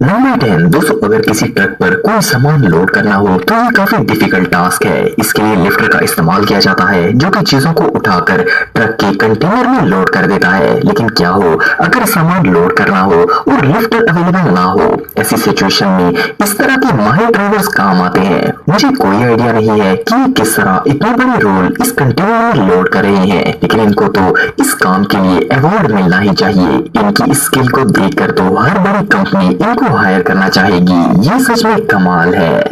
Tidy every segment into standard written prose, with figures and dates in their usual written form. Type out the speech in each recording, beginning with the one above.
Number 10 दोस्तों, अगर किसी ट्रक पर कोई सामान लोड करना हो तो ये काफी डिफिकल्ट टास्क है। इसके लिए लिफ्टर का इस्तेमाल किया जाता है जो कि चीजों को उठाकर ट्रक के कंटेनर में लोड कर देता है। लेकिन क्या हो अगर सामान लोड करना हो और लिफ्टर अवेलेबल ना हो? ऐसी सिचुएशन में इस तरह के माहिर ड्राइवर्स काम आते हैं। मुझे कोई आइडिया नहीं है कि ये किस तरह इतने बड़े रोल इस कंटेनर में लोड कर रहे हैं, लेकिन इनको तो इस काम के लिए अवार्ड मिलना ही चाहिए। इनकी स्किल को देखकर तो हर बड़ी कंपनी इनको हायर करना चाहेगी। ये सच में कमाल है।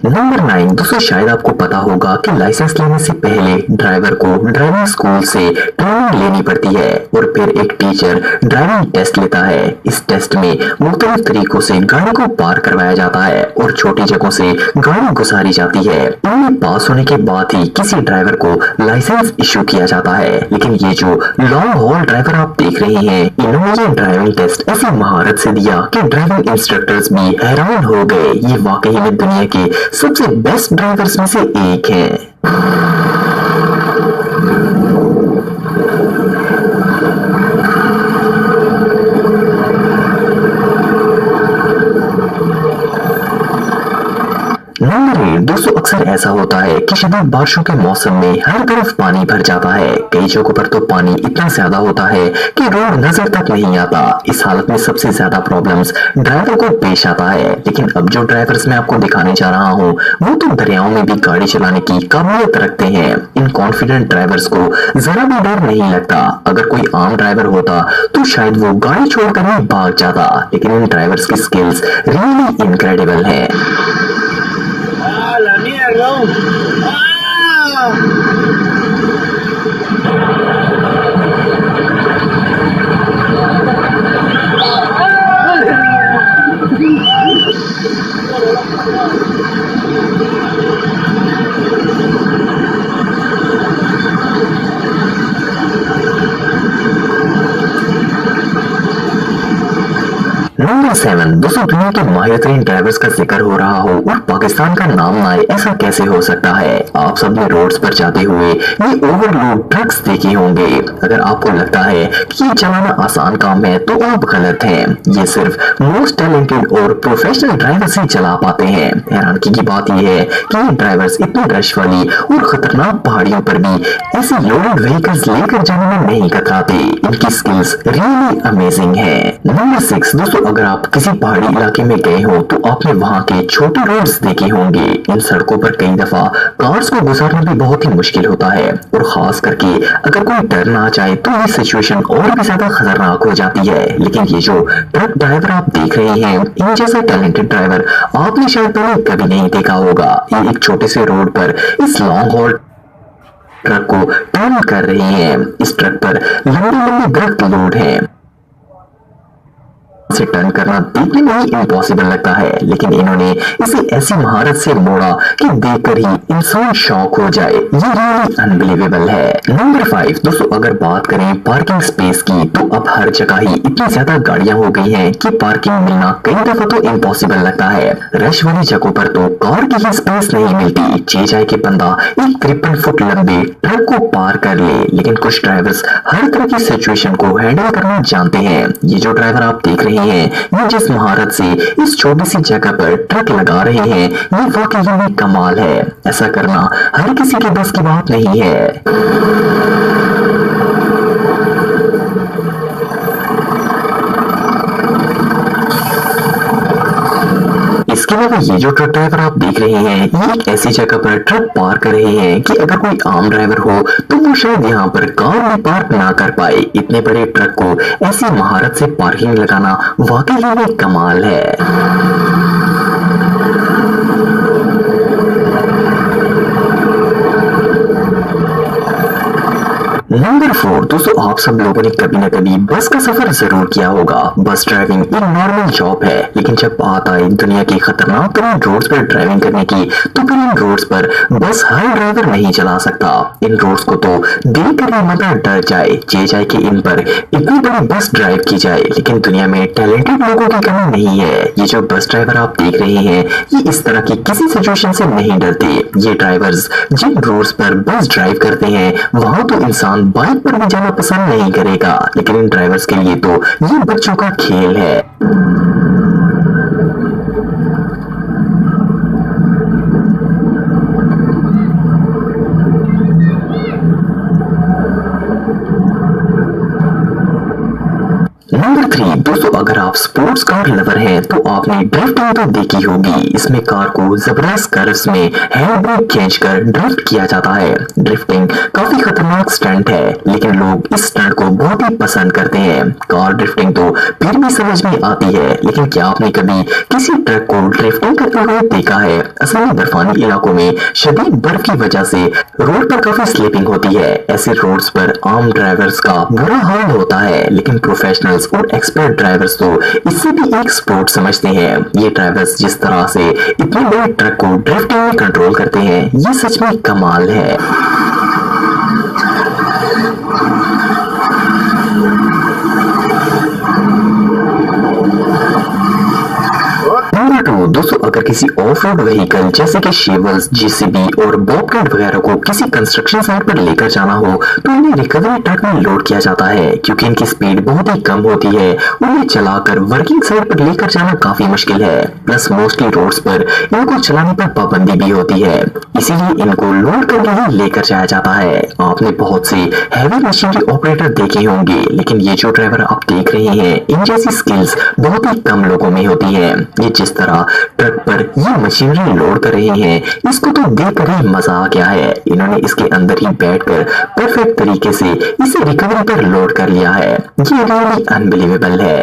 नंबर 9 दोस्तों, शायद आपको पता होगा कि लाइसेंस लेने से पहले ड्राइवर को ड्राइविंग स्कूल से ट्रेनिंग लेनी पड़ती है और फिर एक टीचर ड्राइविंग टेस्ट लेता है। इस टेस्ट में मुख्तलिफ तरीकों से गाड़ी को पार करवाया जाता है और छोटी जगहों से गाड़ी गुजारी जाती है। इनमें पास होने के बाद ही किसी ड्राइवर को लाइसेंस इशू किया जाता है। लेकिन ये जो लॉन्ग हॉल ड्राइवर आप देख रहे हैं, इन्होंने ये ड्राइविंग टेस्ट ऐसी महारत से दिया कि ड्राइविंग इंस्ट्रक्टर्स भी हैरान हो गए। ये वाकई में दुनिया के सबसे बेस्ट ड्राइवर्स में से एक है। नंबर 8 दोस्तों, अक्सर ऐसा होता है कि शदीद बारिशों के मौसम में हर तरफ पानी भर जाता है। कई जगहों पर तो पानी इतना ज्यादा होता है कि रोड नजर तक नहीं आता। इस हालत में सबसे ज्यादा प्रॉब्लम्स ड्राइवर को पेश आता है। लेकिन अब जो ड्राइवर्स मैं आपको दिखाने जा रहा हूँ वो तो दरियाओं में भी गाड़ी चलाने की काबिलियत रखते हैं। इन कॉन्फिडेंट ड्राइवर्स को जरा भी डर नहीं लगता। अगर कोई आम ड्राइवर होता तो शायद वो गाड़ी छोड़कर ही भाग जाता, लेकिन इन ड्राइवर्स की स्किल्स रियली इनक्रेडिबल है। La mierda. ¡Ah! नंबर 7 दोस्तों, दुनिया के माहिर तरीन ड्राइवर्स का जिक्र हो रहा हो और पाकिस्तान का नाम ना आए, ऐसा कैसे हो सकता है? आप सबने रोड्स पर जाते हुए ये ओवरलोड ट्रक्स देखे होंगे। अगर आपको लगता है कि ये चलाना आसान काम है तो आप गलत हैं। ये सिर्फ मोस्ट टैलेंटेड और प्रोफेशनल ड्राइवर्स ही चला पाते हैं। हैरानगी की बात यह है कि ये ड्राइवर्स इतनी रश वाली और खतरनाक पहाड़ियों पर भी ऐसे लोडेड व्हीकल्स लेकर जाने में नहीं कतराते। इनकी स्किल्स रियली अमेजिंग है। नंबर 6 दोस्तों, अगर आप किसी पहाड़ी इलाके में गए हो तो आपने वहां के छोटे रोड्स देखे होंगे। इन सड़कों पर कई दफा कार्स को गुजारना भी बहुत ही मुश्किल होता है और खास करके अगर कोई टर्न आ जाए तो ये सिचुएशन और भी ज्यादा खतरनाक हो जाती है। लेकिन ये जो ट्रक ड्राइवर आप देख रहे हैं, इन जैसा टैलेंटेड ड्राइवर आपने शायद पहले कभी नहीं देखा होगा। ये एक छोटे से रोड पर इस लॉन्ग हॉल ट्रक को टर्न कर रहे हैं। इस ट्रक पर लंबे लंबे दरख्त लोड है। से टर्न करना देखने में ही इम्पॉसिबल लगता है, लेकिन इन्होंने इसे ऐसी महारत से मोड़ा कि देखकर ही इंसान शॉक हो जाए। ये रियली अनबिलीवेबल है। नंबर 5 दोस्तों, अगर बात करें पार्किंग स्पेस की तो अब हर जगह ही इतनी ज्यादा गाड़ियां हो गई हैं कि पार्किंग मिलना कई दफा तो इम्पॉसिबल लगता है। रश वाली जगहों पर तो कार की ही स्पेस नहीं मिलती। चे जाए कि बंदा एक 53 फुट लंबे ट्रक को पार कर ले। लेकिन कुछ ड्राइवर्स हर तरह की सिचुएशन को हैंडल करना जानते हैं। ये जो ड्राइवर आप देख रहे हैं, ये जिस महारत से इस छोटी सी जगह पर ट्रक लगा रहे हैं, ये वाकई में कमाल है। ऐसा करना हर किसी के बस की बात नहीं है। इसके अलावा ये जो ट्रक ड्राइवर आप देख रहे हैं, ये एक ऐसी जगह पर ट्रक पार कर रहे हैं कि अगर कोई आम ड्राइवर हो तो वो शायद यहाँ पर कार भी पार्क ना कर पाए। इतने बड़े ट्रक को ऐसी महारत से पार्किंग लगाना वाकई में कमाल है। नंबर 4 दोस्तों, आप सब लोगों ने कभी न कभी बस का सफर जरूर किया होगा। बस ड्राइविंग एक नॉर्मल जॉब है, लेकिन जब बात आए दुनिया के खतरनाक तरीन रोड्स पर ड्राइविंग करने की, तो फिर इन रोड्स पर बस हर ड्राइवर नहीं चला सकता। इन रोड्स को तो देखकर ही मजा डर जाए, ये जाए कि इन पर इतनी बड़ी बस ड्राइव की जाए। लेकिन दुनिया में टैलेंटेड लोगों की कमी नहीं है। ये जो बस ड्राइवर आप देख रहे हैं, ये इस तरह की किसी सिचुएशन से नहीं डरते। ये ड्राइवर्स जिन रोड्स पर बस ड्राइव करते हैं, वहां तो इंसान बाइक पर भी जाना पसंद नहीं करेगा, लेकिन इन ड्राइवर्स के लिए तो ये बच्चों का खेल है। नंबर 3 दोस्तों, अगर आप स्पोर्ट्स कार लवर हैं तो आपने ड्रिफ्टिंग तो देखी होगी। इसमें कार को जबरदस्त कर्व्स में हैंड ब्रेक खींचकर ड्रिफ्ट किया जाता है। ड्रिफ्टिंग काफी खतरनाक स्टंट है, लेकिन लोग इस स्टंट को बहुत ही पसंद करते हैं। कार ड्रिफ्टिंग तो फिर भी समझ में आती है, लेकिन क्या आपने कभी किसी ट्रक को ड्रिफ्टिंग करते हुए देखा है? असल में बर्फानी इलाकों में शदीद बर्फ की वजह से रोड पर काफी स्लिपिंग होती है। ऐसे रोड्स पर आम ड्राइवर्स का बुरा हाल होता है, लेकिन प्रोफेशनल और एक्सपर्ट ड्राइवर्स तो इससे भी एक स्पोर्ट समझते हैं। ये ड्राइवर्स जिस तरह से इतने बड़े ट्रक को ड्रिफ्टिंग में कंट्रोल करते हैं, ये सच में कमाल है। नंबर 2 दोस्तों, अगर किसी ऑफ रोड व्हीकल जैसे कि शेवल्स, जेसीबी और बॉबकैट वगैरह को किसी कंस्ट्रक्शन साइट पर लेकर जाना हो, तो इन्हें रिकवरी ट्रक में लोड किया जाता है। क्योंकि इनकी स्पीड बहुत ही कम होती है, उन्हें चलाकर वर्किंग साइट पर लेकर जाना काफी मुश्किल है। प्लस मोस्टली रोड्स पर इनको चलाने पर पाबंदी भी होती है, इसीलिए इनको लोड करके ही लेकर जाया जाता है। आपने बहुत से हैवी मशीनरी ऑपरेटर देखे होंगे, लेकिन ये जो ड्राइवर आप देख रहे हैं, इन जैसी स्किल्स बहुत ही कम लोगों में होती है। ये जिस तरह ट्रक पर ये मशीनरी लोड कर रहे हैं, इसको तो देखकर ही मजा आ गया है। इन्होंने इसके अंदर ही बैठकर परफेक्ट तरीके से इसे रिकवरी पर लोड कर लिया है। ये रियली अनबिलीवेबल है।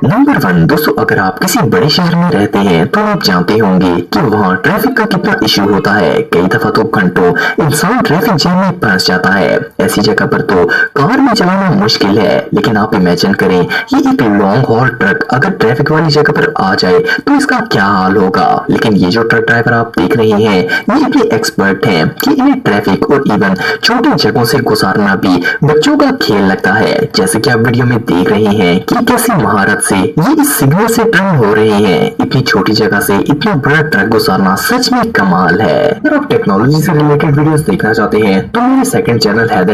नंबर 1 दोस्तों, अगर आप किसी बड़े शहर में रहते हैं तो आप जानते होंगे कि वहाँ ट्रैफिक का कितना इशू होता है। कई दफा तो घंटों इंसान ट्रैफिक जैम में फंस जाता है। ऐसी जगह पर तो कार में चलाना मुश्किल है, लेकिन आप इमेजिन करें, ये एक लॉन्ग हॉल ट्रक अगर ट्रैफिक वाली जगह पर आ जाए तो इसका क्या हाल होगा। लेकिन ये जो ट्रक ड्राइवर आप देख रहे हैं, ये इतने एक्सपर्ट हैं कि इन्हें ट्रैफिक और इवन छोटी जगहों से गुजारना भी बच्चों का खेल लगता है। जैसे कि आप वीडियो में देख रहे हैं कि कैसी महारत से ये इस सिग्नल से टर्न हो रहे हैं। इतनी छोटी जगह से इतना बड़ा ट्रक गुजारना सच में कमाल है। अगर आप टेक्नोलॉजी से रिलेटेड वीडियोस देखना चाहते हैं तो मेरे सेकंड चैनल है